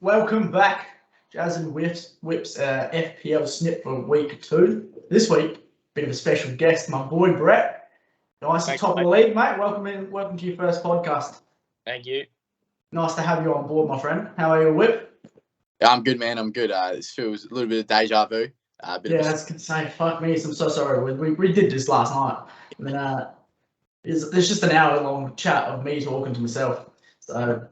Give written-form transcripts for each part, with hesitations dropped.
Welcome back, Jazz and Whips FPL Snip for week 2. This week, bit of a special guest, my boy Brett. Nice to top of the league, mate. Welcome to your first podcast. Thank you. Nice to have you on board, my friend. How are you, Whip? Yeah, I'm good, man. I'm good. This feels a little bit of deja vu. I was going to say, fuck me. I'm so sorry. We did this last night. And then there's just an hour-long chat of me talking to myself. So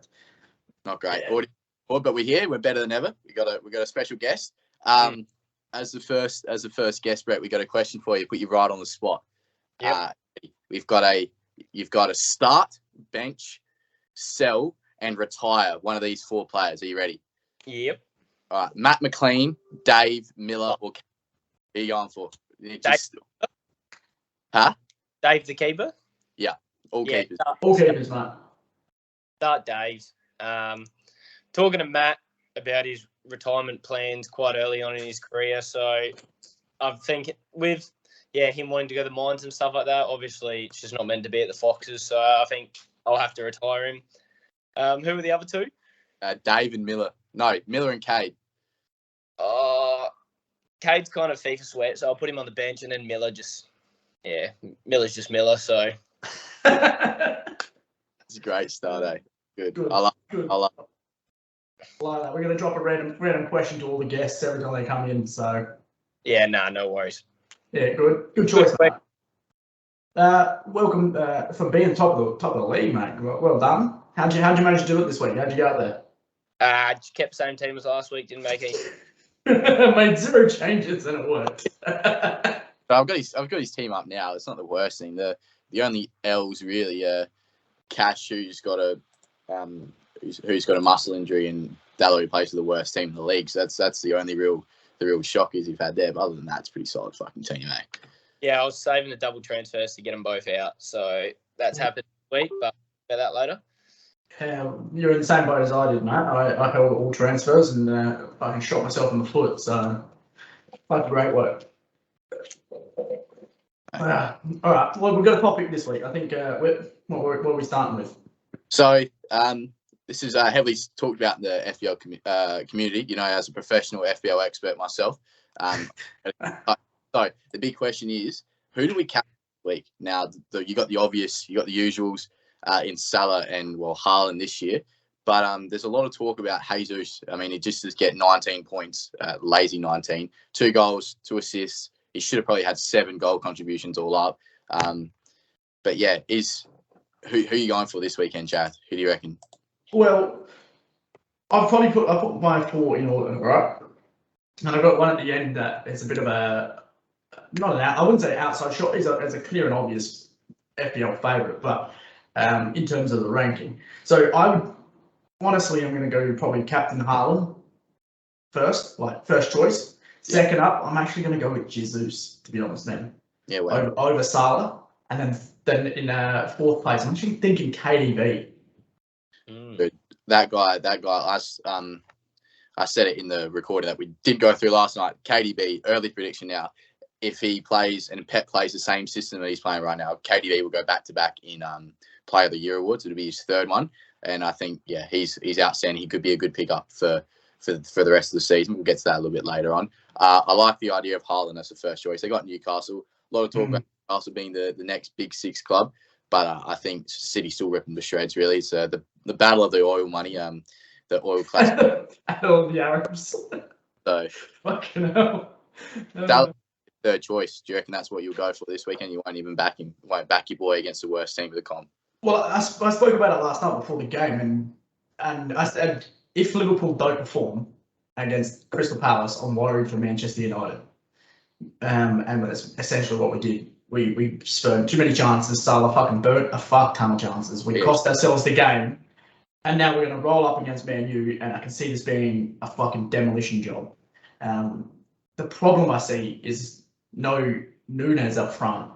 not great. Yeah. But we're here. We're better than ever. We got a special guest. As the first guest, Brett, we got a question for you. Put you right on the spot. Yep. You've got to start, bench, sell, and retire one of these 4 players. Are you ready? Yep. All right. Matt McLean, Dave, Miller, or who are you going for? Dave the keeper? Yeah. All keepers. All keepers, mate. Start Dave's. Talking to Matt about his retirement plans quite early on in his career. So I'm thinking with him wanting to go to the mines and stuff like that, obviously it's just not meant to be at the Foxes. So I think I'll have to retire him. Who are the other 2? Dave and Miller. No, Miller and Cade. Cade's kind of FIFA sweat, so I'll put him on the bench, and then Miller's just Miller. So it's a great start, eh? Good. I love it. Like that. We're going to drop a random question to all the guests every time they come in. So no worries. Yeah, good choice, mate. Welcome for being top of the league, mate. Well done. How'd you manage to do it this week? How'd you go out there? Just kept the same team as last week. Didn't make any. Made 0 changes and it worked. I've got his team up now. It's not the worst thing. The only L's really Cash, who's got a muscle injury, and Dallory plays for the worst team in the league. So that's the only real shockers you've had there. But other than that, it's a pretty solid fucking team, eh? Yeah, I was saving the double transfers to get them both out. So that's happened this week, but about that later. You're in the same boat as I did, mate. I held all transfers and I shot myself in the foot. So, fucking great work. All right. Well, we've got a topic this week. I think what are we starting with? So, this is heavily talked about in the FPL community. You know, as a professional FPL expert myself. So the big question is, who do we captain this week? Now, you got the obvious, you got the usuals in Salah and Haaland this year, but there's a lot of talk about Jesus. I mean, he just get 19 points, lazy 19, 2 goals, 2 assists. He should have probably had 7 goal contributions all up. But yeah, who are you going for this weekend, Chad? Who do you reckon? Well, I put my 4 in order, right? And I've got one at the end that is a bit of I wouldn't say outside shot. It's a clear and obvious FPL favourite, but in terms of the ranking. So I'm going to go probably Captain Haaland first choice. Second up, I'm actually going to go with Jesus, to be honest, man. Yeah, well. Over Salah. And then in 4th place, I'm actually thinking KDB. Good. That guy. I said it in the recording that we did go through last night. KDB, early prediction now. If he plays and Pep plays the same system that he's playing right now, KDB will go back-to-back in Player of the Year awards. It'll be his 3rd one. And I think, he's outstanding. He could be a good pickup for the rest of the season. We'll get to that a little bit later on. I like the idea of Haaland as the first choice. They got Newcastle. A lot of talk about Newcastle being the next Big 6 club. But I think City still rip them to shreds, really. So the battle of the oil money, the oil class. Battle of the Arabs. So, fucking hell. That 3rd choice. Do you reckon that's what you'll go for this weekend? You won't even back him. Won't back your boy against the worst team of the comp. Well, I spoke about it last night before the game, and I said if Liverpool don't perform against Crystal Palace, I'm worried for Manchester United. And that's essentially what we did. We spurned too many chances. Salah fucking burnt a fuck ton of chances. We cost ourselves the game, and now we're going to roll up against Man U, and I can see this being a fucking demolition job. The problem I see is no Núñez up front,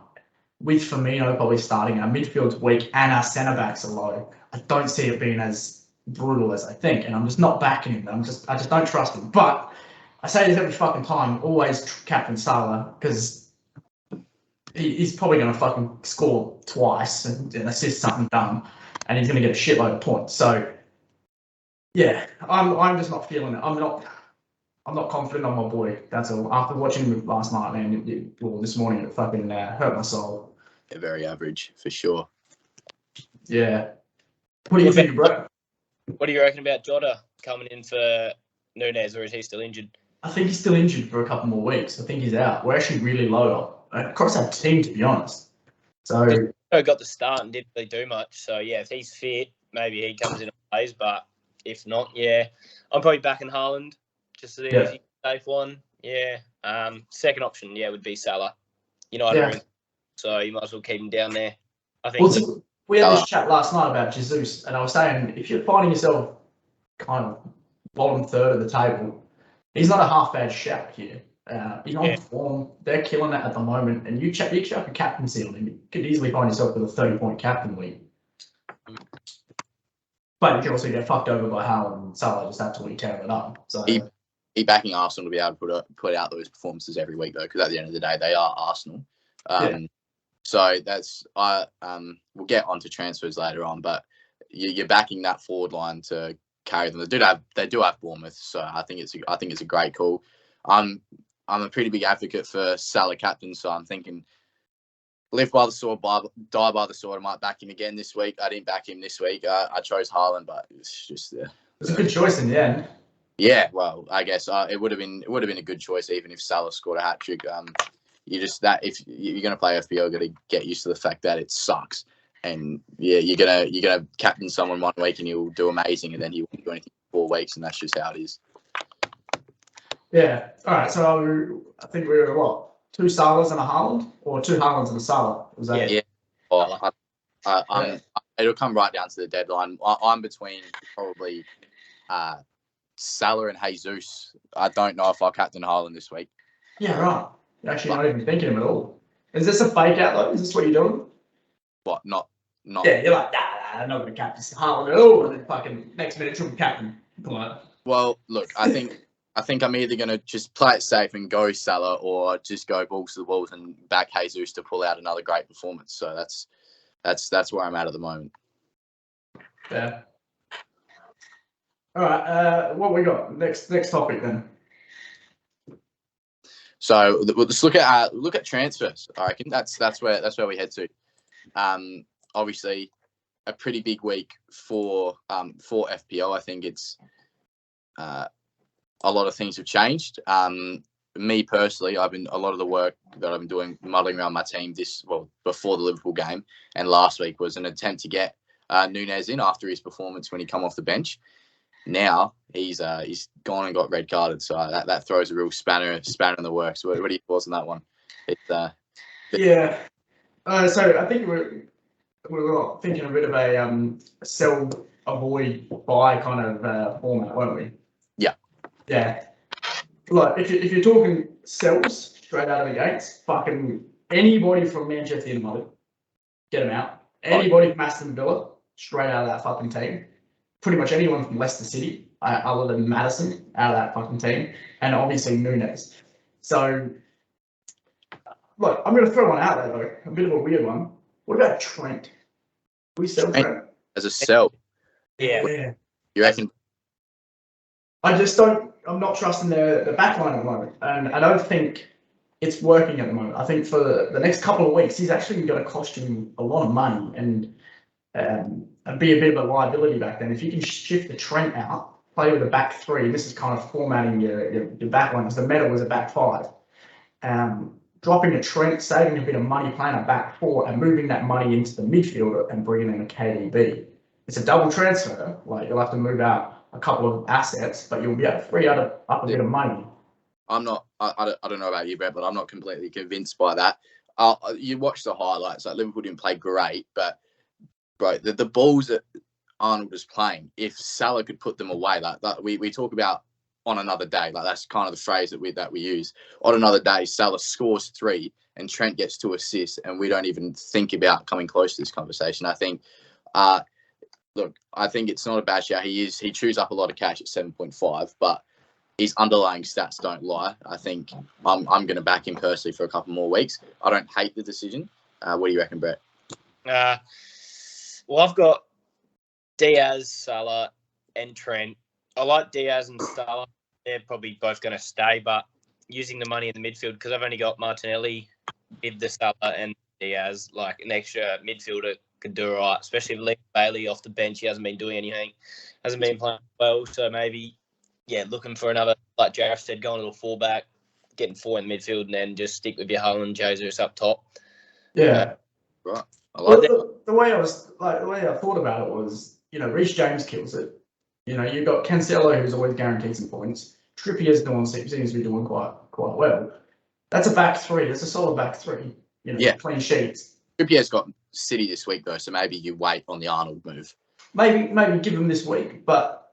with Firmino probably starting. Our midfield's weak, and our centre backs are low. I don't see it being as brutal as I think, and I'm just not backing him. I just don't trust him. But I say this every fucking time. Always captain Salah, because he's probably going to fucking score twice and assist something dumb, and he's going to get a shitload of points. So Yeah, I'm just not feeling it. I'm not confident on my boy. That's all. After watching him last night, man, or this morning, it fucking hurt my soul. They're very average for sure. Yeah. What do you think, bro? What do you reckon about Jota coming in for Nunez, or is he still injured? I think he's still injured for a couple more weeks. I think he's out. We're actually really low across our team, to be honest. So Got the start and didn't really do much. So yeah, if he's fit, maybe he comes in and plays. But if not, yeah, I'm probably backing Haaland. Just the easy, safe one. Yeah. Second option, yeah, would be Salah. United, so you might as well keep him down there. I think. Well, we had this chat last night about Jesus, and I was saying if you're finding yourself kind of bottom third of the table, he's not a half bad shout here. He's on form. They're killing it at the moment, and you chuck a captaincy on him, you could easily find yourself with a 30-point captain league. But you can also get fucked over by Haaland and Salah just absolutely tearing it up. So he backing Arsenal to be able to put out those performances every week though, because at the end of the day they are Arsenal. So that's we'll get onto transfers later on, but you're backing that forward line to carry them. They do have Bournemouth, so I think it's a great call. I'm a pretty big advocate for Salah captain, so I'm thinking live by the sword, die by the sword. I might back him again this week. I didn't back him this week. I chose Haaland, but it's just it's a good choice in the end. Yeah, well, I guess it would have been a good choice even if Salah scored a hat trick. If you're going to play FPL, you're going to get used to the fact that it sucks. And yeah, you're gonna captain someone one week and he'll do amazing, and then he won't do anything for 4 weeks, and that's just how it is. Yeah. All right. So I think we were what? 2 Salahs and a Haaland, or 2 Haalands and a Salah? Was that? Yeah. It'll come right down to the deadline. I'm between probably Salah and Jesus. I don't know if I'll captain Haaland this week. Yeah, right. You're actually not even thinking him at all. Is this a fake out though? Is this what you're doing? What? Not. Yeah, you're like, I'm not going to captain Haaland at all, and then fucking next minute triple captain. Well, look, I think I'm either going to just play it safe and go Salah, or just go balls to the walls and back Jesus to pull out another great performance. So that's where I'm at the moment. Yeah. All right. What we got next topic then? So let's look at transfers. I reckon that's where we head to. Obviously, a pretty big week for FPL. I think it's a lot of things have changed. Me personally, a lot of the work that I've been doing muddling around my team before the Liverpool game and last week was an attempt to get Nunez in after his performance when he come off the bench. Now he's gone and got red carded, so that throws a real spanner in the works. What are your thoughts on that one? Yeah. So I think we were thinking a bit of a sell, avoid, buy kind of format, weren't we? Yeah. Yeah. Look, if you're talking sells straight out of the gates, fucking anybody from Manchester United, get them out. Anybody from Aston Villa, straight out of that fucking team. Pretty much anyone from Leicester City, other than Maddison, out of that fucking team, and obviously Nunez. So, look, I'm going to throw one out there though, a bit of a weird one. What about Trent? We sell Trent as a sell. Yeah. You reckon? I just don't. I'm not trusting the back line at the moment, and I don't think it's working at the moment. I think for the next couple of weeks, he's actually going to cost you a lot of money and be a bit of a liability back then. If you can shift the Trent out, play with a back 3, and this is kind of formatting your back line, because the meta was a back 5. Dropping a Trent, saving a bit of money, playing a back 4, and moving that money into the midfielder and bringing in a KDB. It's a double transfer. Like, you'll have to move out a couple of assets, but you'll be able to free up a bit of money. I don't know about you, Brett, but I'm not completely convinced by that. You watch the highlights. Like, Liverpool didn't play great, but bro, the balls that Arnold is playing, if Salah could put them away, like we talk about on another day, like that's kind of the phrase that we use. On another day, Salah scores 3 and Trent gets 2 assists, and we don't even think about coming close to this conversation. I think, look, I think it's not a bad shout. He chews up a lot of cash at 7.5, but his underlying stats don't lie. I think I'm going to back him personally for a couple more weeks. I don't hate the decision. What do you reckon, Brett? Well, I've got Diaz, Salah, and Trent I like Diaz and Salah. They're probably both going to stay, but using the money in the midfield, because I've only got Martinelli with the Salah and Diaz, like an extra midfielder could do all right, especially if Lee Bailey off the bench. He hasn't been doing anything, hasn't been playing well. So maybe, looking for another, like Jareth said, going a little fullback, getting 4 in the midfield, and then just stick with your Haaland, Jesus up top. Yeah. Right. I Well, like that. the way I thought about it was, Reece James kills it. You've got Cancelo, who's always guaranteed some points. Trippier's seems to be doing quite well. That's a back three. That's a solid back three. Clean sheets. Trippier's got City this week though, so maybe you wait on the Arnold move. Maybe give him this week, but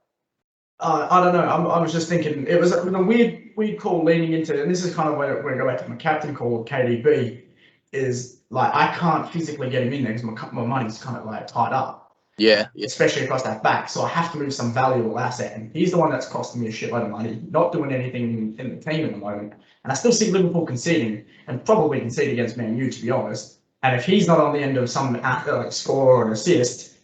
I don't know. I was just thinking it was a weird call leaning into, and this is kind of where I go back to my captain call of KDB. Is like I can't physically get him in there because my money's kind of like tied up. Yeah. Especially across that back, so I have to move some valuable asset, and he's the one that's costing me a shitload of money, not doing anything in the team at the moment. And I still see Liverpool conceding, and probably concede against Man U, to be honest. And if he's not on the end of some score or an assist,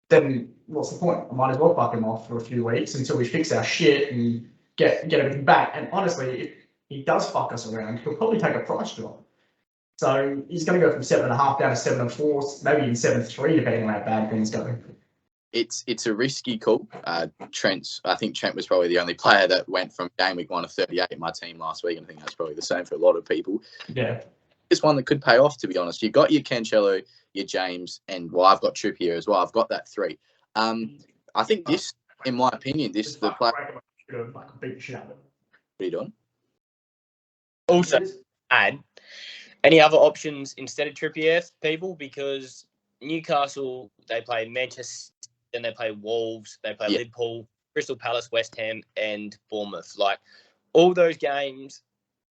then what's the point? I might as well fuck him off for a few weeks until we fix our shit and get everything back. And honestly, if he does fuck us around, he'll probably take a price drop. So he's going to go from 7.5 down to 7.4, maybe even 7.3, depending on how bad things go. It's a risky call. I think Trent was probably the only player that went from game week 1 to 38 in my team last week, and I think that's probably the same for a lot of people. Yeah. It's one that could pay off, to be honest. You've got your Cancelo, your James, and I've got Trippier as well. I've got that 3. I think this, in my opinion, the player. What are you doing? Also, add any other options instead of Trippier, people, because Newcastle, they play Manchester, then they play Wolves, they play Liverpool, Crystal Palace, West Ham, and Bournemouth. Like, all those games,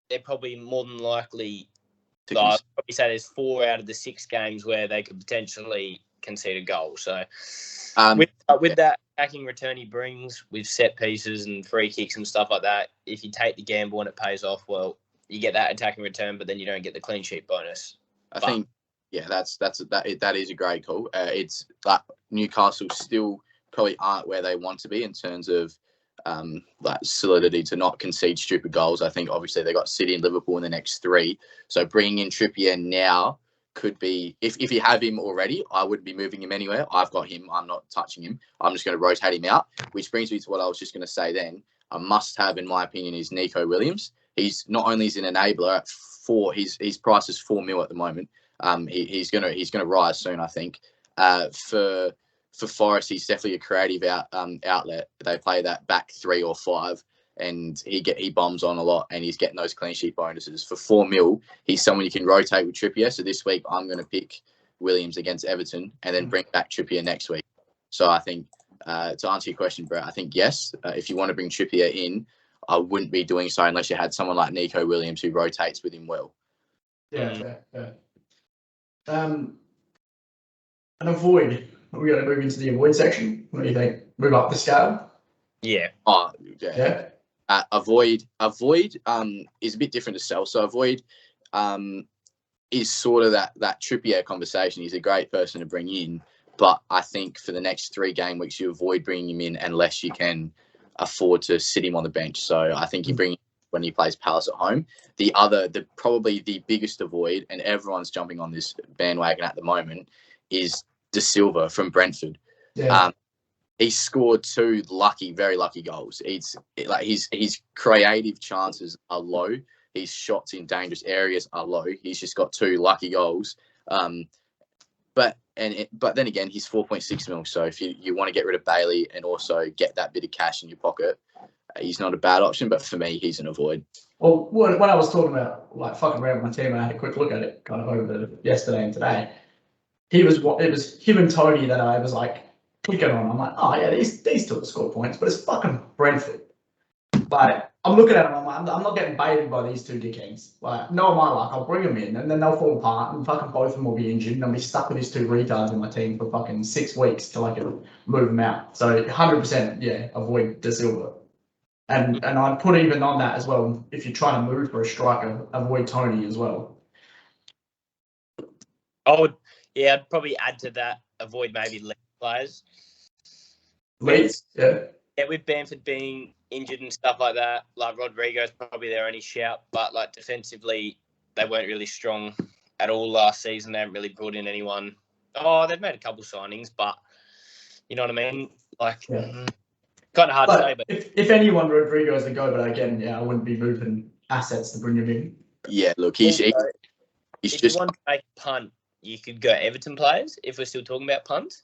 they're probably more than likely, I'd probably say there's 4 out of the 6 games where they could potentially concede a goal. So, with that attacking return he brings, with set pieces and free kicks and stuff like that, if you take the gamble and it pays off, well, you get that attacking return, but then you don't get the clean sheet bonus. I think, that is a great call. It's like Newcastle still probably aren't where they want to be in terms of solidity to not concede stupid goals. I think obviously they got City and Liverpool in the next 3, so bringing in Trippier now could be, if you have him already, I wouldn't be moving him anywhere. I've got him. I'm not touching him. I'm just going to rotate him out, which brings me to what I was just going to say then. A must-have, in my opinion, is Nico Williams. He's not only is an enabler at 4. His price is 4 mil at the moment. He's gonna rise soon, I think. For Forest, he's definitely a creative outlet. They play that back 3 or 5, and he bombs on a lot, and he's getting those clean sheet bonuses. For 4 mil, he's someone you can rotate with Trippier. So this week, I'm going to pick Williams against Everton, and then bring back Trippier next week. So I think to answer your question, Brett, I think yes. If you want to bring Trippier in, I wouldn't be doing so unless you had someone like Nico Williams who rotates with him well. Yeah. And avoid. We're going to move into the avoid section. What do you think? Move up the scale? Yeah. Oh, yeah. Avoid is a bit different to sell. So avoid is sort of that Trippier conversation. He's a great person to bring in, but I think for the next 3 game weeks, you avoid bringing him in unless you can afford to sit him on the bench. So I think you bring him when he plays Palace at home. Probably the biggest avoid, and everyone's jumping on this bandwagon at the moment, is De Silva from Brentford. Yeah. He scored 2 very lucky goals. His creative chances are low. His shots in dangerous areas are low. He's just got 2 lucky goals. But then again, he's 4.6 mil. So if you want to get rid of Bailey and also get that bit of cash in your pocket, he's not a bad option. But for me, he's an avoid. Well, when I was talking about fucking around with my team, and I had a quick look at it kind of over yesterday and today. It was him and Tony that I was like clicking on. I'm like, oh yeah, these 2 have scored points, but it's fucking Brentford. Like, I'm looking at them, I'm like, I'm not getting baited by these 2 dickheads. Like, no, my luck, I'll bring them in, and then they'll fall apart, and fucking both of them will be injured, and I'll be stuck with these 2 retards in my team for fucking 6 weeks till I can move them out. So 100%, yeah, avoid De Silva. And I'd put even on that as well, if you're trying to move for a striker, avoid Tony as well. I'd probably add to that, avoid maybe Leeds players. Leeds, yeah. with Bamford being injured and stuff like that, like Rodrigo's probably their only shout, but like defensively, they weren't really strong at all last season. They haven't really brought in anyone. Oh, they've made a couple signings, but you know what I mean? Like, kind of hard to say. But if anyone, Rodrigo's the go, but again, I wouldn't be moving assets to bring him in. Yeah, look, he's if just. you want to make a punt, you could go Everton players if we're still talking about punts.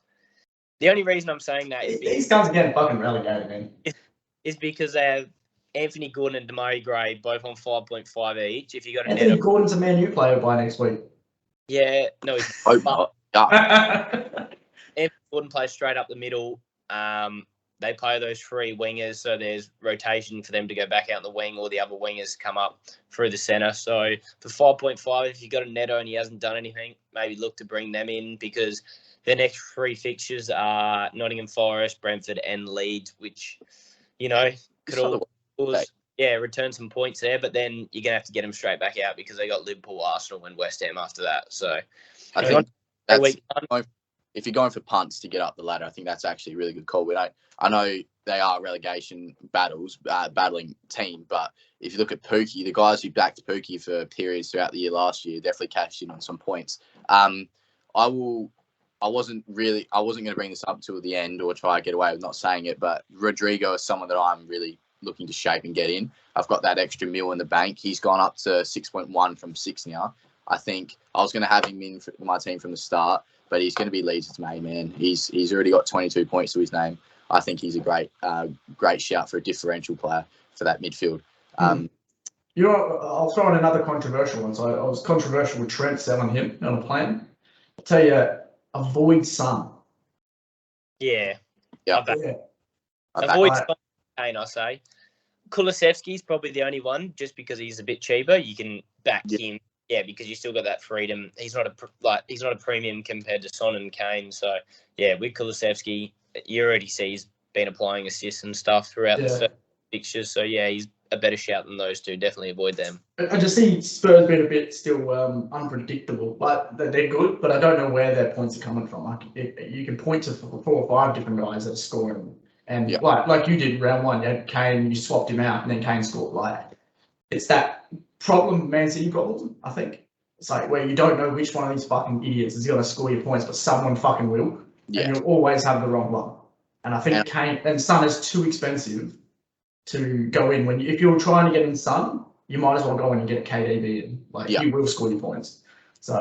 The only reason I'm saying that is these guys are getting fucking relegated, man. Is because they have Anthony Gordon and Damari Gray both on 5.5 each. If you got a Anthony Gordon's a Man U player by next week. Yeah, no, he's Hope not. Yeah. Anthony Gordon plays straight up the middle. They play those three wingers, so there's rotation for them to go back out in the wing, or the other wingers come up through the centre. So for 5.5, if you got a Neto and he hasn't done anything, maybe look to bring them in, because their next three fixtures are Nottingham Forest, Brentford, and Leeds, which, you know, could all return some points there. But then you're gonna have to get them straight back out because they got Liverpool, Arsenal, and West Ham after that. So I think that's. If you're going for punts to get up the ladder, I think that's actually a really good call. I know they are relegation battling team, but if you look at Pookie, the guys who backed Pookie for periods throughout the year last year definitely cashed in on some points. I wasn't going to bring this up till the end or try to get away with not saying it, but Rodrigo is someone that I'm really looking to shape and get in. I've got that extra mil in the bank. He's gone up to 6.1 from 6 now. I think I was going to have him in for my team from the start, but he's going to be Leeds' main man. He's already got 22 points to his name. I think he's a great shout for a differential player for that midfield. I'll throw in another controversial one. So I was controversial with Trent selling him on a plan. I'll tell you, avoid Son. Yeah. Avoid Son, I say. Kulusevski's probably the only one, just because he's a bit cheaper. You can back him. Yeah, because you still got that freedom. He's not a premium compared to Son and Kane. So yeah, with Kulusevski, you already see he's been applying assists and stuff throughout the first fixtures. So yeah, he's a better shout than those two. Definitely avoid them. I just see Spurs being a bit still unpredictable. Like they're good, but I don't know where their points are coming from. Like you can point to 4 or 5 different guys that are scoring, and like you did round one, you had Kane, you swapped him out, and then Kane scored. Like it's that problem, Man City problem, I think. It's like where you don't know which one of these fucking idiots is going to score your points, but someone fucking will. Yeah. And you'll always have the wrong one. And I think Kane and Son is too expensive to go in. If you're trying to get in Son, you might as well go in and get KDB in. Like, he will score your points. So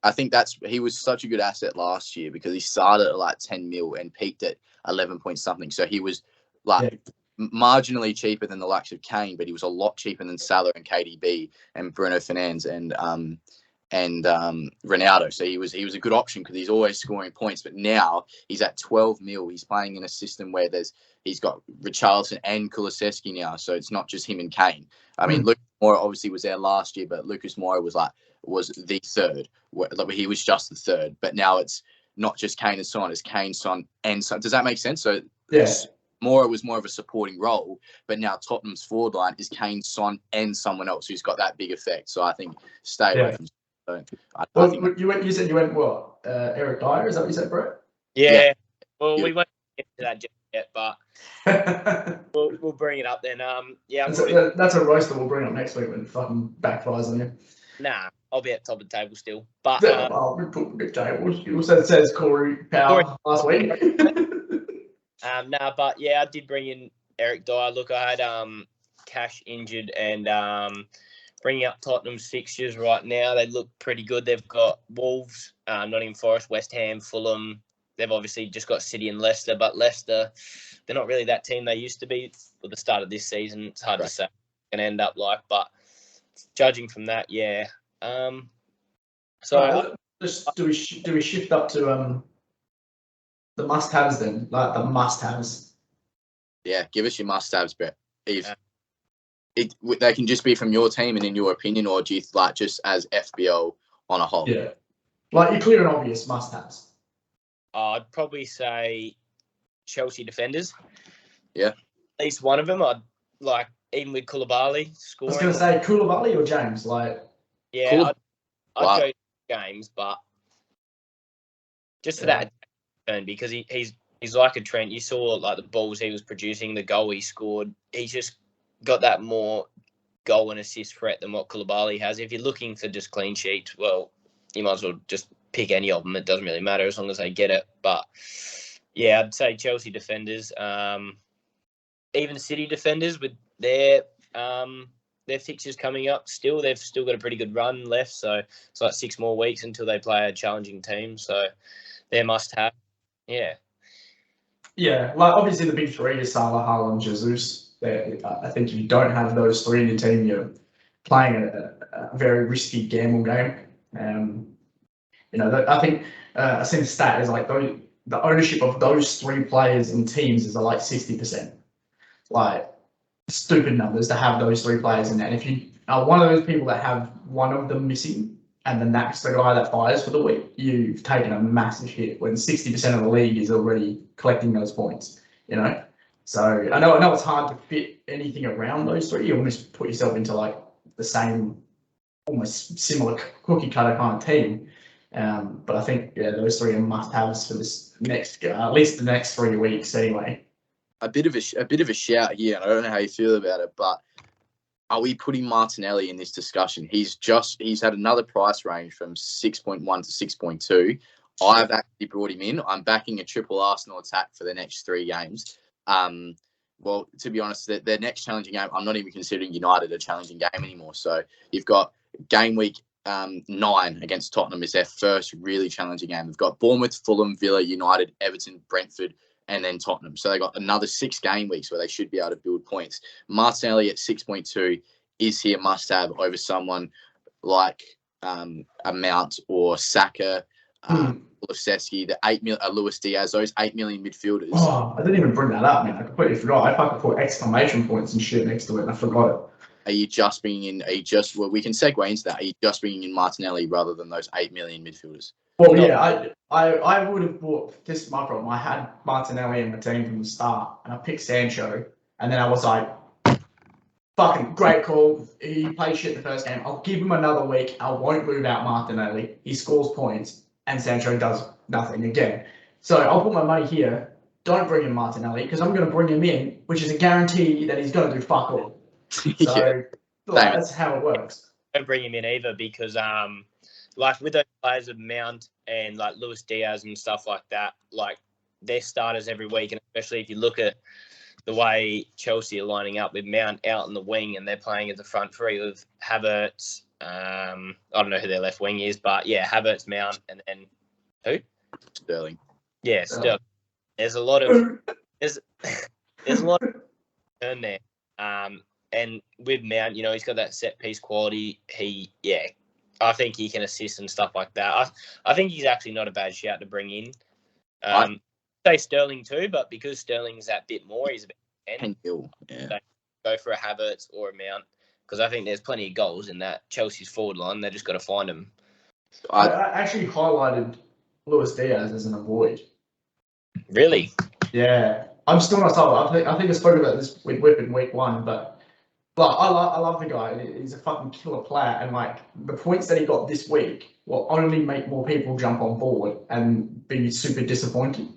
I think he was such a good asset last year because he started at like 10 mil and peaked at 11 point something. So he was like... marginally cheaper than the likes of Kane, but he was a lot cheaper than Salah and KDB and Bruno Fernandes and Ronaldo. So he was a good option because he's always scoring points. But now he's at 12 mil. He's playing in a system where he's got Richarlison and Kulusevski now. So it's not just him and Kane. I mean, Lucas Moura obviously was there last year, but Lucas Moura was the third. He was just the third. But now it's not just Kane and Son. It's Kane, Son, and Son. Does that make sense? So Moura was more of a supporting role, but now Tottenham's forward line is Kane, Son, and someone else who's got that big effect. So I think stay away from. So I think you said you went what? Eric Dyer, is that what you said, Brett? Yeah. Well, we won't get to that just yet, but we'll bring it up then. That's a roaster we'll bring up next week when it fucking backfires on you. Nah, I'll be at the top of the table still. But we put big tables. You says Corey Powell last week. But yeah, I did bring in Eric Dyer. Look, I had Cash injured, and bringing up Tottenham's fixtures right now, they look pretty good. They've got Wolves, Nottingham Forest, West Ham, Fulham. They've obviously just got City and Leicester, but Leicester, they're not really that team they used to be at the start of this season. It's hard to say what it's going to end up like, but judging from that, yeah. Do we shift up to the must-haves then, like the must-haves? Yeah, give us your must-haves, Brett. They can just be from your team and in your opinion, or do you just as FPL on a whole? Yeah, like your clear and obvious must-haves. I'd probably say Chelsea defenders. Yeah, at least one of them. I'd like, even with Koulibaly scoring. I was going to say Koulibaly or James, Yeah, I'd go James, but just for that turn, because he's He's like a Trent. You saw like the balls he was producing, the goal he scored. He's just got that more goal and assist threat than what Koulibaly has. If you're looking for just clean sheets, well, you might as well just pick any of them. It doesn't really matter as long as they get it. But yeah, I'd say Chelsea defenders, even City defenders with their fixtures coming up. Still, they've still got a pretty good run left. So it's like 6 more weeks until they play a challenging team. So they must have. Yeah. Yeah, like obviously the big three is Salah, Haaland, Jesus. I think if you don't have those three in your team, you're playing a very risky gamble game. I think I seen the stat is like the ownership of those 3 players in teams is like 60%. Like stupid numbers to have those 3 players in there. And if you are one of those people that have one of them missing, and then that's the guy that fires for the week, you've taken a massive hit when 60% of the league is already collecting those points, So I know it's hard to fit anything around those 3. You almost put yourself into like the same, almost similar cookie cutter kind of team. But I think those 3 are must-haves for this next, at least the next 3 weeks anyway. A bit of a shout here, and I don't know how you feel about it, but are we putting Martinelli in this discussion? He's had another price range from 6.1 to 6.2. I've actually brought him in. I'm backing a triple Arsenal attack for the next 3 games. Well, to be honest, their next challenging game, I'm not even considering United a challenging game anymore. So you've got game week 9 against Tottenham is their first really challenging game. They've got Bournemouth, Fulham, Villa, United, Everton, Brentford, and then Tottenham. So they got another 6 game weeks where they should be able to build points. Martinelli at 6.2 is here must-have over someone like a Mount or Saka, Kulusevski, the 8 million, Luis Diaz, those 8 million midfielders. Oh, I didn't even bring that up, man. I completely forgot. I fucking put exclamation points and shit next to it, and I forgot it. Are you just bringing in? Well, we can segue into that. Are you just bringing in Martinelli rather than those 8 million midfielders? Well, yeah, I would have bought. This is my problem. I had Martinelli in my team from the start, and I picked Sancho, and then I was like, fucking great call. He played shit the first game. I'll give him another week. I won't move out Martinelli. He scores points, and Sancho does nothing again. So I'll put my money here. Don't bring in Martinelli, because I'm going to bring him in, which is a guarantee that he's going to do fuck all. So that's how it works. Don't bring him in either because, like with those players of Mount and like Luis Diaz and stuff like that, like they're starters every week, and especially if you look at the way Chelsea are lining up with Mount out in the wing and they're playing at the front 3 with Havertz. I don't know who their left wing is, but yeah, Havertz, Mount, and then who? Sterling. Yeah, Sterling. There's a lot of there's a lot of turn there. And with Mount, he's got that set piece quality. I think he can assist and stuff like that. I think he's actually not a bad shout to bring in. Say Sterling too, but because Sterling's that bit more, he's about 10. Yeah. So go for a Havertz or a Mount because I think there's plenty of goals in that Chelsea's forward line. They just got to find them. I actually highlighted Luis Diaz as an avoid. Really? Yeah. I'm still not sold. I think I spoke about this with Whip in week 1, but I love the guy. He's a fucking killer player, and like the points that he got this week will only make more people jump on board and be super disappointed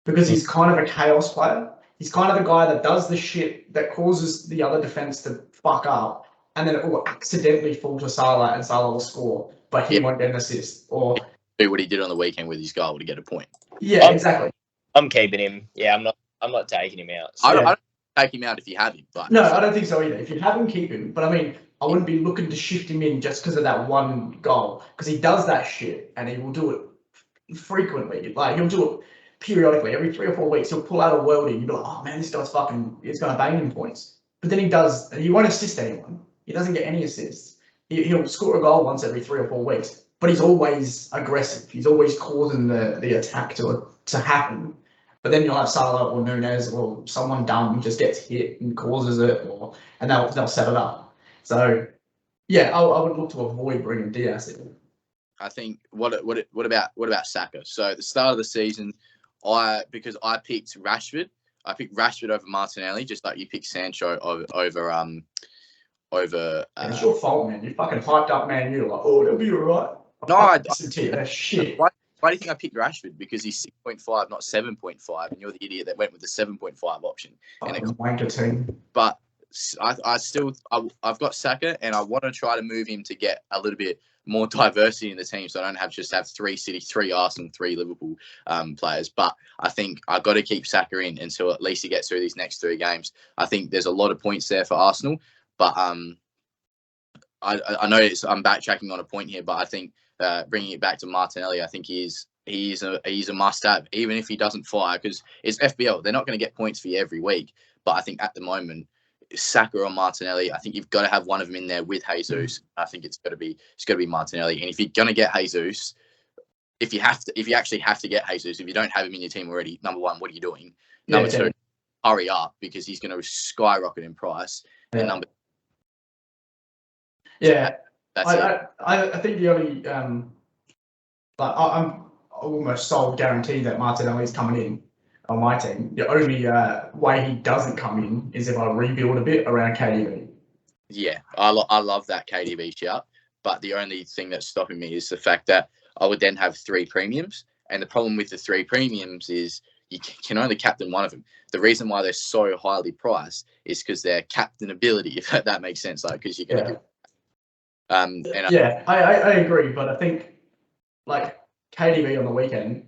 because he's kind of a chaos player. He's kind of the guy that does the shit that causes the other defense to fuck up, and then it will accidentally fall to Salah, and Salah will score, but he won't get an assist or do what he did on the weekend with his goal to get a point. Yeah, exactly. I'm keeping him. Yeah, I'm not taking him out. So. I don't take him out if you have him. But no, I don't think so either. If you have him, keep him. But I mean, I wouldn't be looking to shift him in just because of that one goal. Because he does that shit, and he will do it frequently. Like he'll do it periodically, every 3 or 4 weeks. He'll pull out a worldie, and you'll be like, "Oh man, this guy's fucking. He's going to bang him points." But then he does, and he won't assist anyone. He doesn't get any assists. He'll score a goal once every 3 or 4 weeks. But he's always aggressive. He's always causing the attack to happen. But then you'll have Salah or Nunez or someone dumb who just gets hit and causes it, and they'll set it up. So, yeah, I would look to avoid bringing Diaz in. I think what about Saka? So at the start of the season, because I picked Rashford over Martinelli, just like you picked Sancho over. It's your fault, man. You fucking hyped up Man U like, oh, they'll be all right. No, I listened to you. That's shit. Why do you think I picked Rashford? Because he's 6.5, not 7.5, and you're the idiot that went with the 7.5 option. And wanker team. But I've got Saka, and I want to try to move him to get a little bit more diversity in the team, so I don't have 3 City, 3 Arsenal, 3 Liverpool players. But I think I've got to keep Saka in until at least he gets through these next 3 games. I think there's a lot of points there for Arsenal, but I know I'm backtracking on a point here, but I think bringing it back to Martinelli, I think he's a must-have, even if he doesn't fire, because it's FPL. They're not going to get points for you every week. But I think at the moment, Saka or Martinelli, I think you've got to have one of them in there with Jesus. I think it's got to be Martinelli. And if you're going to get Jesus, if you actually have to get Jesus, if you don't have him in your team already, number one, what are you doing? Number two, hurry up, because he's going to skyrocket in price. Yeah. And number I think the only I'm almost sold guaranteed that Martinelli's coming in on my team. The only way he doesn't come in is if I rebuild a bit around KDB. Yeah, I love that KDB shout, but the only thing that's stopping me is the fact that I would then have 3 premiums, and the problem with the 3 premiums is you can only captain one of them. The reason why they're so highly priced is because they're captain ability, if that makes sense. Like, because you're going to I agree, but I think like KDB on the weekend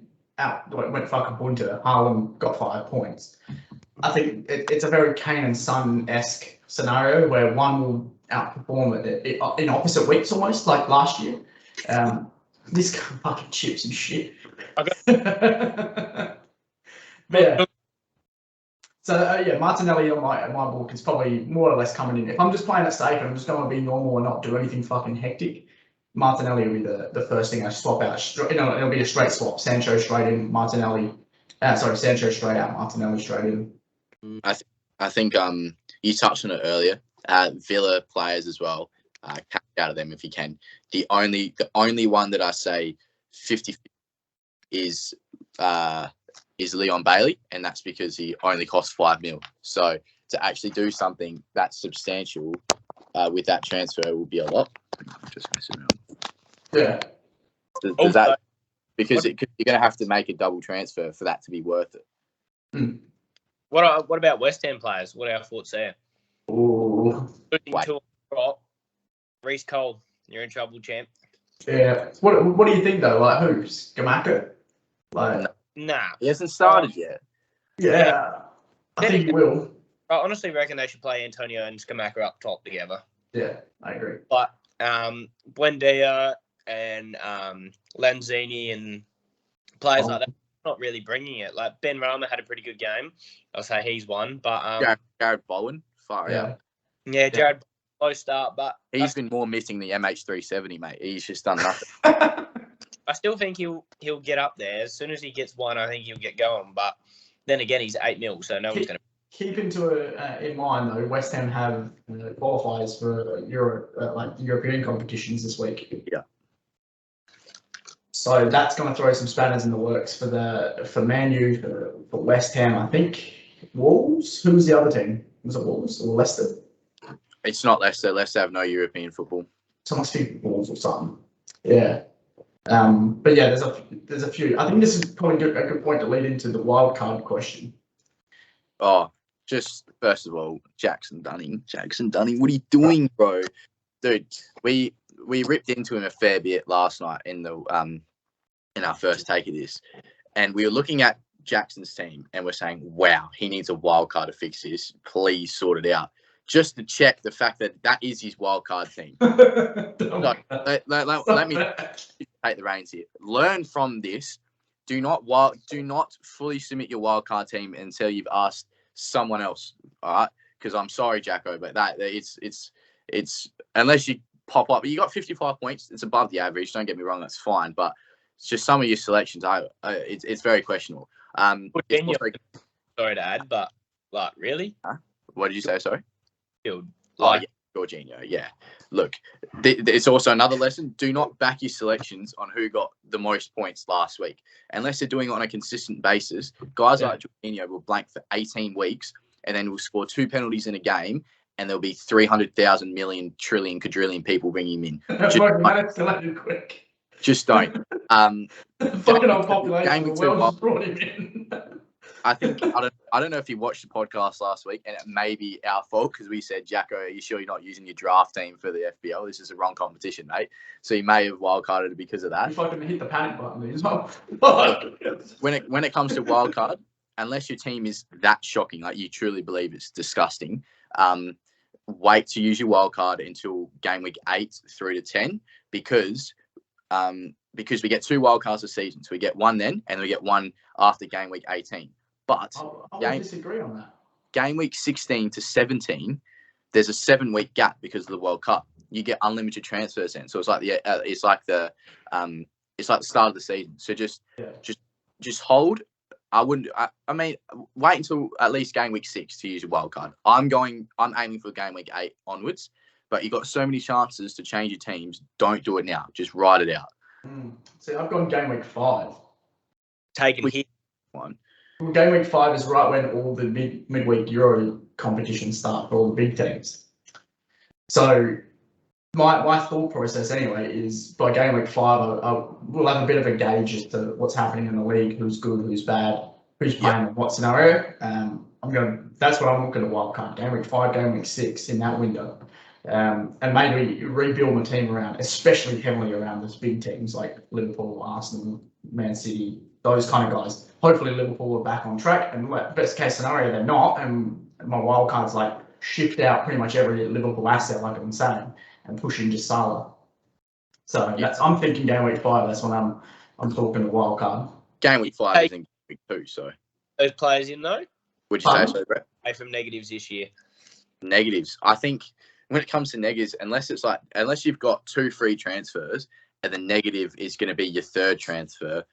went fucking bunter. Haaland got 5 points. I think it's a very Kane and Son-esque scenario where one will outperform it in opposite weeks, almost like last year. This fucking chips and shit. But yeah. So Martinelli on my book is probably more or less coming in. If I'm just playing it safe and I'm just going to be normal and not do anything fucking hectic, Martinelli will be the first thing I swap out. It'll be a straight swap. Sancho straight in, Martinelli. Sancho straight out, Martinelli straight in. I think you touched on it earlier. Villa players as well. Cut out of them if you can. The only one that I say 50 is Leon Bailey, and that's because he only costs 5 mil. So to actually do something that's substantial with that transfer will be a lot. Just messing around. Yeah. Does that, because you're going to have to make a double transfer for that to be worth it. Mm. What about West Ham players? What are our thoughts there? Ooh. Reece Cole, you're in trouble, champ. Yeah. What do you think though? Like who? Scamacca? Like nah. He hasn't started yet. Yeah. I think he will. I honestly reckon they should play Antonio and Scamacca up top together. Yeah, I agree. But Buendia and Lanzini and players like that not really bringing it. Like Ben Rama had a pretty good game. I'll say he's one. But Jared Bowen, far out. Yeah, Jared low start, but he's been more missing the MH370, mate. He's just done nothing. I still think he'll get up there. As soon as he gets one, I think he'll get going. But then again, he's 8 mil, so no one's going to. Keep in mind though, West Ham have qualifiers for European competitions this week. Yeah. So that's going to throw some spanners in the works for Man U, for West Ham. I think Wolves. Who was the other team? Was it Wolves or Leicester? It's not Leicester. Leicester have no European football. So it must be Wolves or something. Yeah. But yeah, there's a few. I think this is probably a good point to lead into the wild card question. Oh, just first of all, Jackson Dunning, what are you doing, bro? Dude, we ripped into him a fair bit last night in our first take of this, and we were looking at Jackson's team and we're saying, wow, he needs a wild card to fix this. Please sort it out. Just to check the fact that is his wild card team. So, let me take the reins here. Learn from this. Do not fully submit your wild card team until you've asked someone else. All right, because I'm sorry, Jacko, but it's unless you pop up. You got 55 points. It's above the average. Don't get me wrong. That's fine, but it's just some of your selections. It's very questionable. Sorry to add, but like really? Huh? What did you say? Sorry. Jorginho, yeah. Look, it's also another lesson. Do not back your selections on who got the most points last week. Unless they're doing it on a consistent basis, guys like Jorginho will blank for 18 weeks and then will score 2 penalties in a game, and there'll be 300,000 million trillion quadrillion people bringing him in. That escalated quick. Just don't. Fucking old population. Game The week 2 world just brought him in. I don't know if you watched the podcast last week, and it may be our fault because we said, Jacko, are you sure you're not using your draft team for the FPL? This is the wrong competition, mate. So you may have wildcarded because of that. You fucking hit the panic button as well. When it comes to wildcard, unless your team is that shocking, like you truly believe it's disgusting, wait to use your wildcard until game week 8 through to 10 because we get 2 wildcards a season. So we get one then, and we get one after game week 18. But I would disagree on that. Game week 16 to 17, there's a 7-week gap because of the World Cup. You get unlimited transfers in, so it's like the start of the season. So just hold. I mean, wait until at least game week 6 to use your wild card. I'm aiming for game week 8 onwards, but you've got so many chances to change your teams. Don't do it now. Just ride it out. See, I've gone game week 5. Taking hit. One. Well, game week 5 is right when all the midweek Euro competitions start for all the big teams. So my thought process anyway is by game week 5, we'll have a bit of a gauge as to what's happening in the league, who's good, who's bad, who's playing in what scenario. That's what I'm looking at wildcard. Game week 5, game week 6 in that window. And maybe rebuild my team around, especially heavily around those big teams like Liverpool, Arsenal, Man City, those kind of guys. Hopefully Liverpool are back on track, and best case scenario they're not, and my wild cards like shift out pretty much every Liverpool asset, like I'm saying, and push into Salah. So I'm thinking game week 5. That's when I'm talking the wild card. Game week 5 is in game week 2, so those players in though. Would you say so, Brett? Away from negatives this year. Negatives. I think when it comes to negatives, unless you've got 2 free transfers and the negative is going to be your 3rd transfer,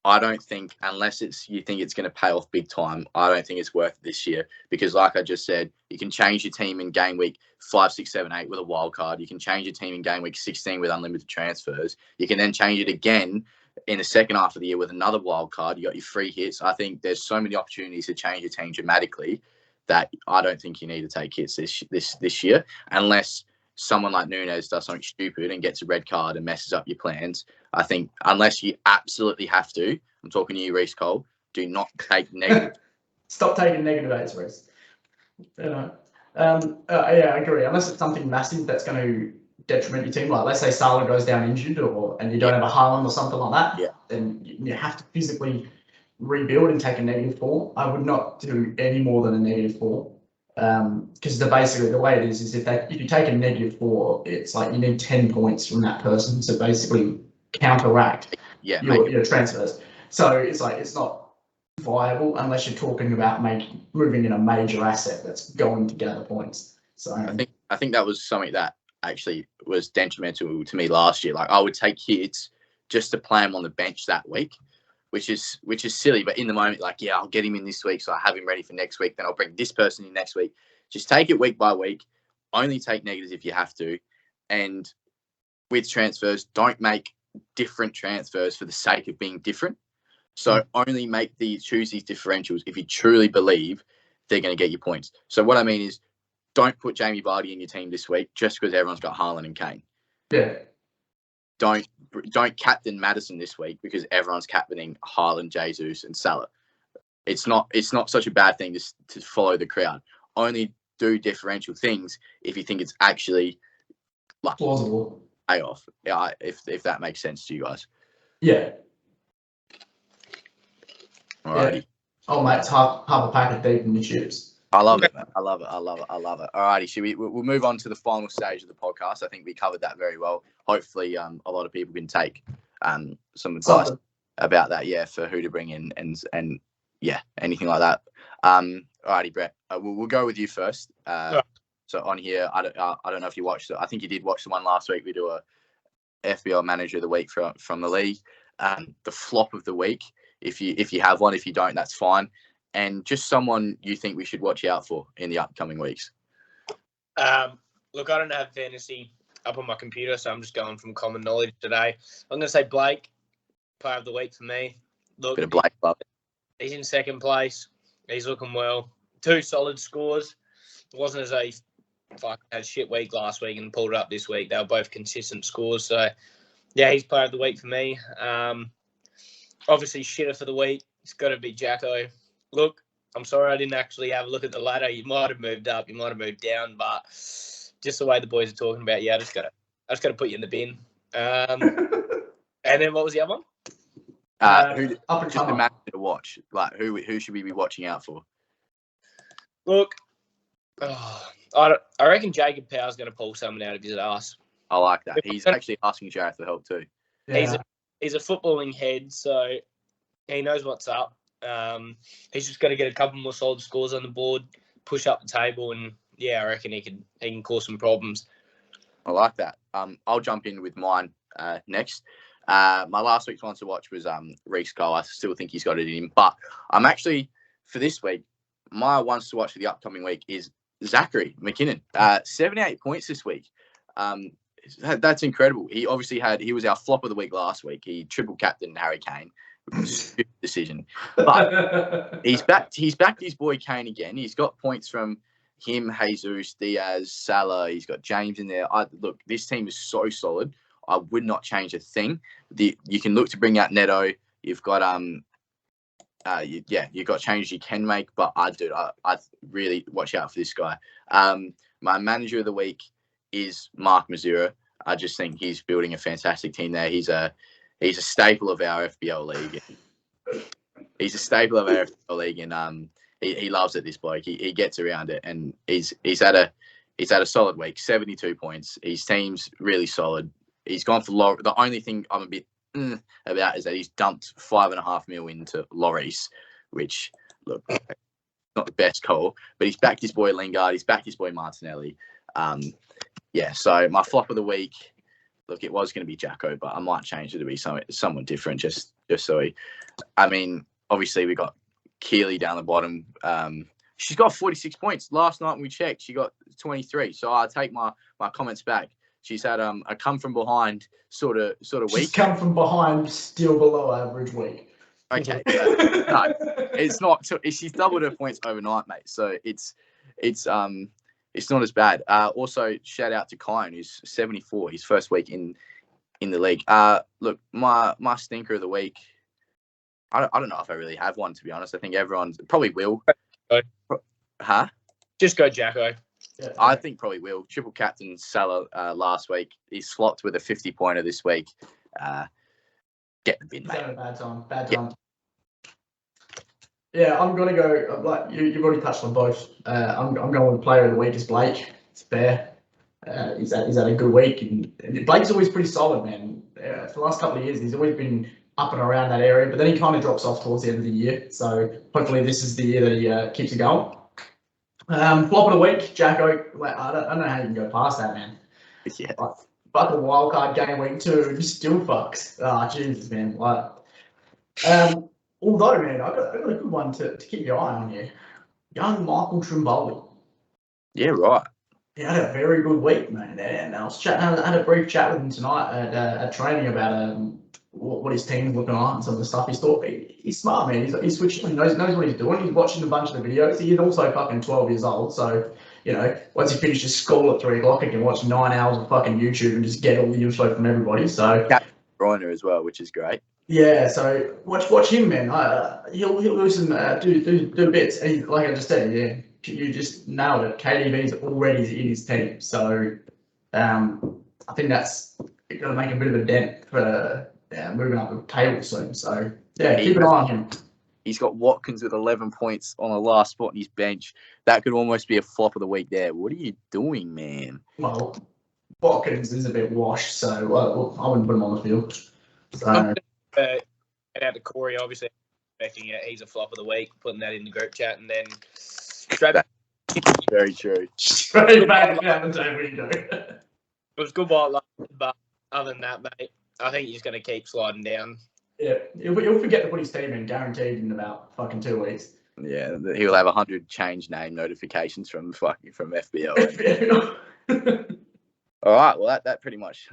I don't think, unless you think it's going to pay off big time, I don't think it's worth it this year because, like I just said, you can change your team in game week 5, 6, 7, 8 with a wild card. You can change your team in game week 16 with unlimited transfers. You can then change it again in the second half of the year with another wild card. You got your free hits. I think there's so many opportunities to change your team dramatically that I don't think you need to take hits this year unless someone like Nunes does something stupid and gets a red card and messes up your plans. I think unless you absolutely have to, I'm talking to you, Reece Cole, do not take negative. Stop taking negative eights, Reece. Yeah, I agree. Unless it's something massive that's going to detriment your team, like let's say Salah goes down injured and you don't have a Haaland or something like that, then you have to physically rebuild and take a -4. I would not do any more than a -4. Because basically the way it is if you take a -4, it's like you need 10 points from that person to basically counteract your transfers. So it's like it's not viable unless you're talking about moving in a major asset that's going to gather points. So I think that was something that actually was detrimental to me last year. Like I would take hits just to play him on the bench that week, which is silly. But in the moment, like, I'll get him in this week, so I have him ready for next week. Then I'll bring this person in next week. Just take it week by week. Only take negatives if you have to. And with transfers, don't make different transfers for the sake of being different. So only choose these differentials if you truly believe they're going to get you points. So what I mean is, don't put Jamie Vardy in your team this week just because everyone's got Haaland and Kane. Yeah. Don't captain Maddison this week because everyone's captaining Haaland, Jesus, and Salah. It's not such a bad thing to follow the crowd. Only do differential things if you think it's actually like plausible. Pay off. Yeah, if that makes sense to you guys. Yeah. Alrighty. Yeah. Oh mate, it's half a packet deep in the chips. I love it, man. I love it. Alrighty, we'll move on to the final stage of the podcast. I think we covered that very well. Hopefully, a lot of people can take some advice about that, for who to bring in and anything like that. Alrighty, Brett, we'll go with you first. So on here, I don't know if you watched it. I think you did watch the one last week. We do a FPL Manager of the Week from the league. The flop of the week, if you have one. If you don't, that's fine. And just someone you think we should watch out for in the upcoming weeks. Look, I don't have fantasy up on my computer, so I'm just going from common knowledge today. I'm going to say Blake, player of the week for me. Look, Bit of Blake love. He's in second place. He's looking well. 2 solid scores. It wasn't as though he had a shit week last week and pulled it up this week. They were both consistent scores. So Yeah, he's player of the week for me. Obviously, shitter for the week. It's got to be Jacko. Look, I'm sorry I didn't actually have a look at the ladder. You might have moved up, you might have moved down, but just the way the boys are talking about you, I just got to put you in the bin. And then what was the other one? Who Up and just a comer. match to watch? Like who should we be watching out for? Look, I reckon Jacob Power's going to pull something out of his ass. I like that. He's actually asking Jareth for help too. Yeah. He's a footballing head, so he knows what's up. He's just got to get a couple more solid scores on the board, push up the table, and I reckon he can cause some problems. I like that. I'll jump in with mine next. My last week's one to watch was Reece Cole. I still think he's got it in him, but I'm actually for this week. My ones to watch for the upcoming week is Zachary McKinnon. 78 points this week. That's incredible. He was our flop of the week last week. He triple captained Harry Kane. Stupid decision. But he's backed his boy Kane again. He's got points from him, Jesus, Diaz, Salah. He's got James in there. Look, this team is so solid. I would not change a thing. You can look to bring out Neto. You've got you've got changes you can make, but I really watch out for this guy. My manager of the week is Mark Mazura. I just think he's building a fantastic team there. He's a staple of our FPL league. He's a staple of our FPL league, and he loves it. This bloke, he gets around it, and he's had a solid week. 72 points. His team's really solid. He's gone for Lloris. The only thing I'm a bit about is that he's dumped $5.5 million into Lloris, which look not the best call, but he's backed his boy Lingard. He's backed his boy Martinelli. So my flop of the week. Look, it was going to be Jacko, but I might change it to be someone different, just so obviously we got Keely down the bottom. She's got 46 points. Last night when we checked, she got 23. So I take my comments back. She's had a come from behind sort of week. She's come from behind, still below average week. Okay, no, it's not. She's doubled her points overnight, mate. So it's not as bad. Also, shout out to Kyan, who's 74, his first week in the league. Look, my stinker of the week. I don't know if I really have one, to be honest. I think everyone probably will. Huh? Just go Jacko. Yeah. I think probably will. Triple captain Salah last week. He's flopped with a 50-pointer this week. Get the bin, mate. Bad time. Yeah, I'm going to go, like you've already touched on both. I'm going with player of the week is Blake. It's fair. He's had a good week. And Blake's always pretty solid, man. For the last couple of years, he's always been up and around that area, but then he kind of drops off towards the end of the year. So hopefully this is the year that he keeps it going. Flop of the week, Jacko. I don't know how you can go past that, man. Yeah. Like, fucking wildcard game week 2, and still fucks. Jesus, man. Although, man, I got a good one to keep your eye on here. Young Michael Trimboli. Yeah, right. He had a very good week, man. And I had a brief chat with him tonight at training about what his team's looking like and some of the stuff he's thought. He's smart, man. He's switching. He knows what he's doing. He's watching a bunch of the videos. He's also fucking 12 years old. So, once he finishes school at 3 o'clock, he can watch 9 hours of fucking YouTube and just get all the info from everybody. So, Reiner as well, which is great. Yeah, so watch him, man. He'll do some do bits. And like I just said, yeah, you just nailed it. KDB's already in his team, so I think that's going to make a bit of a dent for moving up the table soon. So yeah, keep an eye on him. He's got Watkins with 11 points on the last spot in his bench. That could almost be a flop of the week there. What are you doing, man? Well, Watkins is a bit washed, so I wouldn't put him on the field. So. And out to Corey, obviously expecting it. He's a flop of the week, putting that in the group chat, and then very true. Straight back down the table you go. It was good while it lasted, but other than that, mate, I think he's going to keep sliding down. Yeah, he'll forget to put his team in, guaranteed, in about fucking 2 weeks. Yeah, he'll have 100 change name notifications from FPL. All right, well that pretty much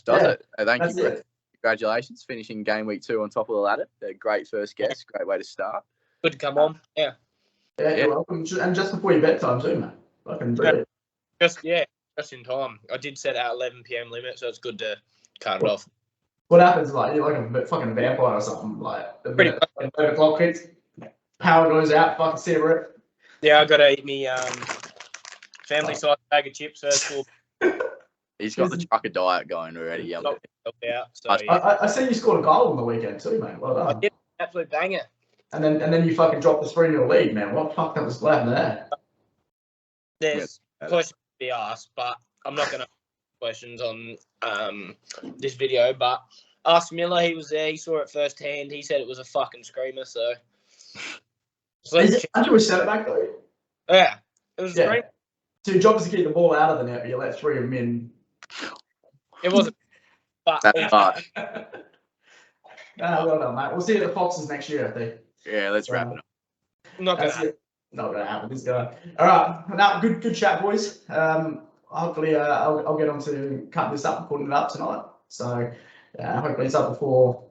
does it. Thank you, Brett. Congratulations, finishing game week 2 on top of the ladder. A great first guess, great way to start. Good to come on. Yeah, you're welcome. And just before your bedtime too, mate. Fucking brilliant. Just in time. I did set out 11 PM limit, so it's good to cut it off. What happens? Like you're like a fucking vampire or something. Like the Pretty minute when 11 o'clock hits, power goes out. Fucking cigarette. Yeah, I gotta eat me family size bag of chips first. He's got the trucker diet going already. Yeah. Out. So I- yeah. I see you scored a goal on the weekend too, mate. Well I done. did an absolute banger. And then you fucking dropped the 3-0 lead, man. What the fuck that was happening there? There's questions to be asked, but I'm not gonna ask questions on this video. But ask Miller, he was there, he saw it firsthand. He said it was a fucking screamer. So Aren't you a centre back though? yeah, it was a Yeah. screamer. So your job is to keep the ball out of the net, but you let 3 of them in. It wasn't, but That's right. Well done, mate. We'll see you at the Foxes next year, I think. Yeah, let's wrap it up. not gonna That's happen. it. Not gonna happen. This guy. All right. Now, good chat, boys. Hopefully, I'll get on to cutting this up and putting it up tonight. So, hopefully, it's up before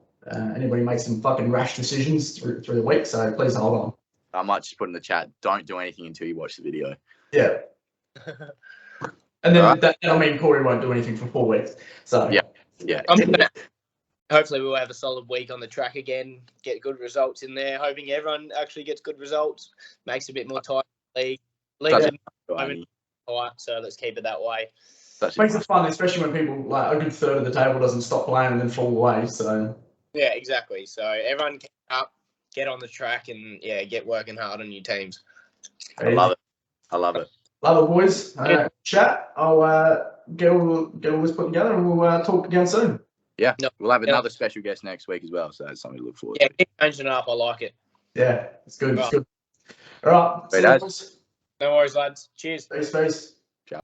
anybody makes some fucking rash decisions through the week. So please hold on. I might just put in the chat. Don't do anything until you watch the video. Yeah. And then that'll mean Corey won't do anything for 4 weeks. So Yeah. Hopefully we'll have a solid week on the track again, get good results in there, hoping everyone actually gets good results, makes it a bit more tight. League's in the moment tight, so let's keep it that way. makes it fun, especially when people like a good third of the table doesn't stop playing and then fall away. So yeah, exactly. So everyone keep up, get on the track, and yeah, get working hard on your teams. I love it. I love it. Love it, boys. Chat. I'll get all this put together, and we'll talk again soon. Yeah, we'll have another special guest next week as well, so that's something to look forward to. Yeah, keep changing it up. I like it. Yeah, it's good. It's good. All right. Great, See you, lads. boys. No worries, lads. Cheers. Peace. Ciao.